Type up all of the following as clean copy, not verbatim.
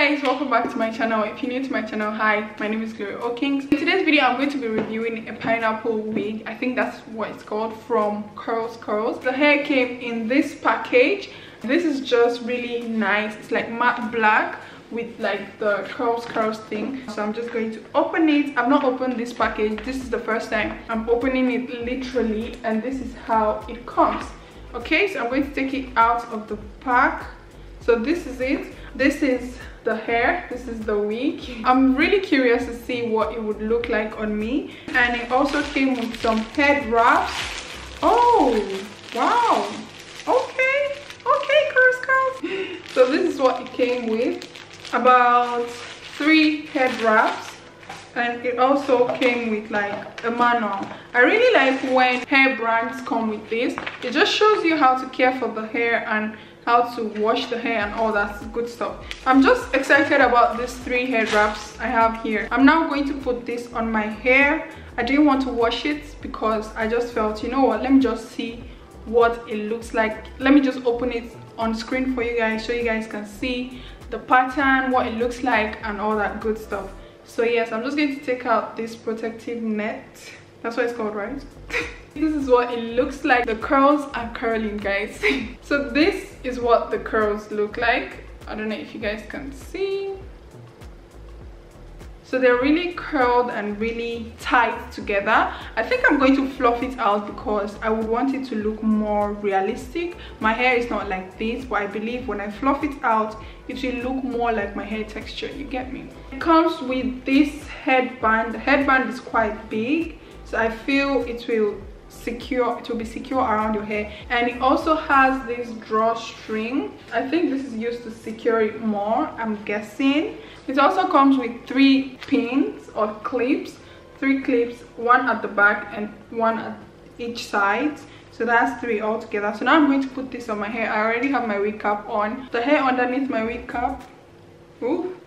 guys, welcome back to my channel. If you're new to my channel, hi, my name is Glory Okings. In today's video I'm going to be reviewing a pineapple wig. I think that's what it's called, from CurlsCurls. The hair came in this package. This is just really nice. It's like matte black with like the CurlsCurls thing. So I'm just going to open it. I've not opened this package. This is the first time I'm opening it literally, and this is how it comes. Okay, so I'm going to take it out of the pack. So this is it. This is the hair, this is the wig. I'm really curious to see what it would look like on me. And it also came with some head wraps. Oh wow, okay, CurlsCurls. So this is what it came with, about 3 head wraps, and it also came with like a manual. I really like when hair brands come with this. It just shows you how to care for the hair and how to wash the hair and all that good stuff. I'm just excited about these 3 hair wraps I have here. I'm now going to put this on my hair. I didn't want to wash it because I just felt, you know what, let me just see what it looks like. Let me just open it on screen for you guys so you guys can see the pattern, what it looks like and all that good stuff. So yes, I'm just going to take out this protective net. That's what it's called, right? This is what it looks like. The curls are curling, guys. So this is what the curls look like. I don't know if you guys can see. So they're really curled and really tight together. I think I'm going to fluff it out because I would want it to look more realistic. My hair is not like this, but I believe when I fluff it out, it will look more like my hair texture. You get me? It comes with this headband. The headband is quite big, so I feel it will be secure around your hair. And it also has this drawstring. I think this is used to secure it more, I'm guessing. It also comes with 3 pins or clips, 3 clips, 1 at the back and 1 at each side. So that's 3 altogether. So now I'm going to put this on my hair. I already have my wig cap on. The hair underneath my wig cap. Ooh.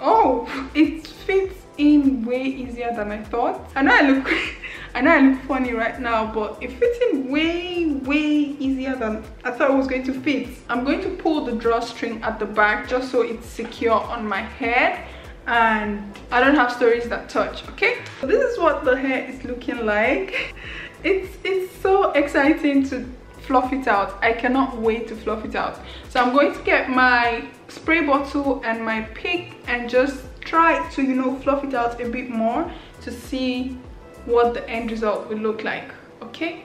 Oh, it fits in way easier than I thought. I know I look funny right now, but it fits in way easier than I thought it was going to fit. I'm going to pull the drawstring at the back just so it's secure on my head and I don't have stories that touch. Okay, so this is what the hair is looking like. It's so exciting to fluff it out. I cannot wait to fluff it out. So I'm going to get my spray bottle and my pick and just try to, you know, fluff it out a bit more to see what the end result will look like. Okay,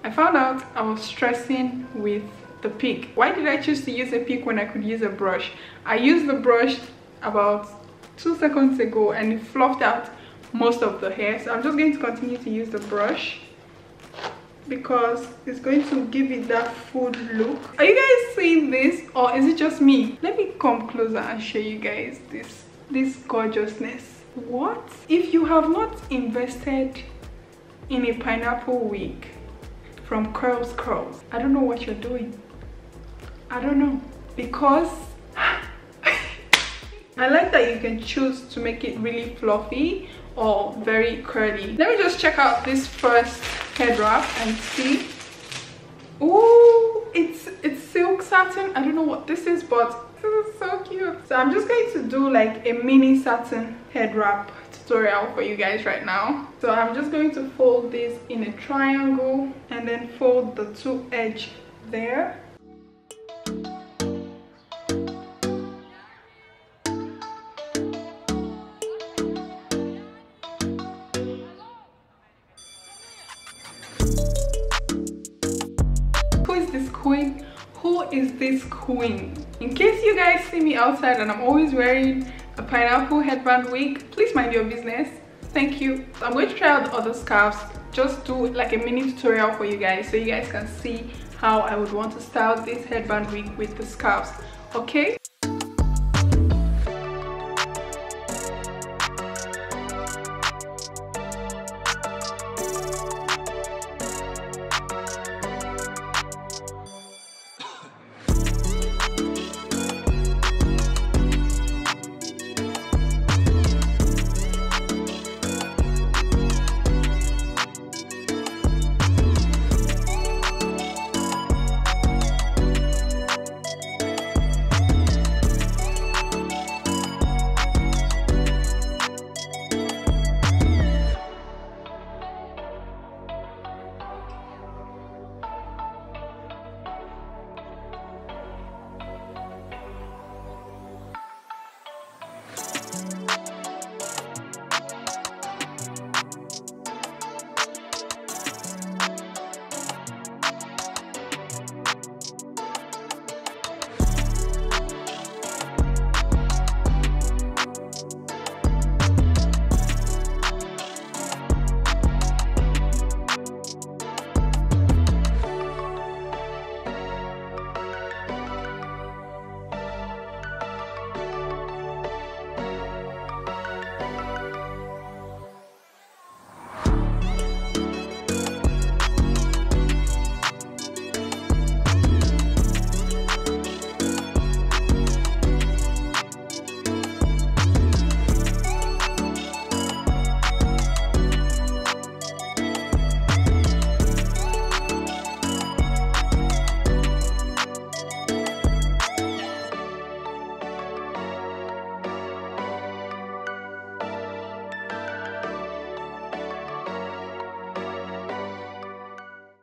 I found out I was stressing with the pick. Why did I choose to use a pick when I could use a brush? I used the brush about 2 seconds ago and it fluffed out most of the hair. So I'm just going to continue to use the brush because it's going to give it that full look. Are you guys seeing this or is it just me? Let me come closer and show you guys this gorgeousness. What? If you have not invested in a pineapple wig from CurlsCurls, I don't know what you're doing. I don't know, because I like that you can choose to make it really fluffy or very curly. Let me just check out this first head wrap and see. Oh, it's silk satin. I don't know what this is, but this is so cute. So I'm just going to do like a mini satin head wrap tutorial for you guys right now. So I'm just going to fold this in a triangle and then fold the 2 edges there. Who is this queen? In case you guys see me outside and I'm always wearing a pineapple headband wig, please mind your business. Thank you. I'm going to try out the other scarves, just do like a mini tutorial for you guys so you guys can see how I would want to style this headband wig with the scarves. Okay,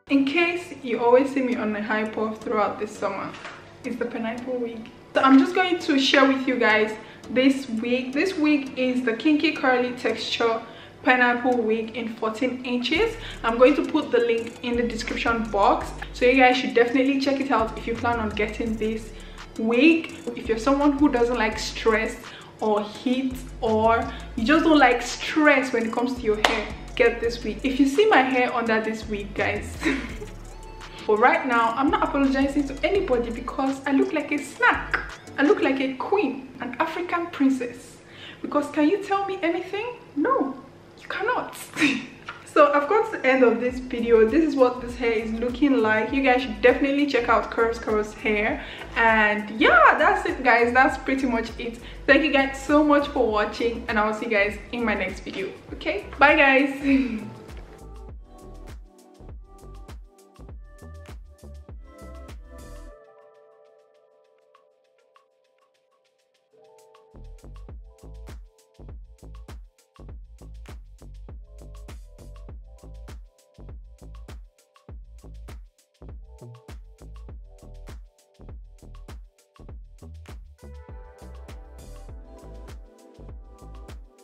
In case you always see me on a high puff throughout this summer, it's the pineapple wig. So I'm just going to share with you guys this wig. This wig is the Kinky Curly Texture Pineapple Wig in 14 inches. I'm going to put the link in the description box, so you guys should definitely check it out if you plan on getting this wig. If you're someone who doesn't like stress or heat, or you just don't like stress when it comes to your hair, get this wig. If you see my hair under this wig, guys, but right now I'm not apologizing to anybody because I look like a snack. I look like a queen, an African princess. Because can you tell me anything? No, you cannot. So I've got to the end of this video. This is what this hair is looking like. You guys should definitely check out CurlsCurls hair. And yeah, that's it, guys. That's pretty much it. Thank you guys so much for watching, and I will see you guys in my next video. Okay, bye guys.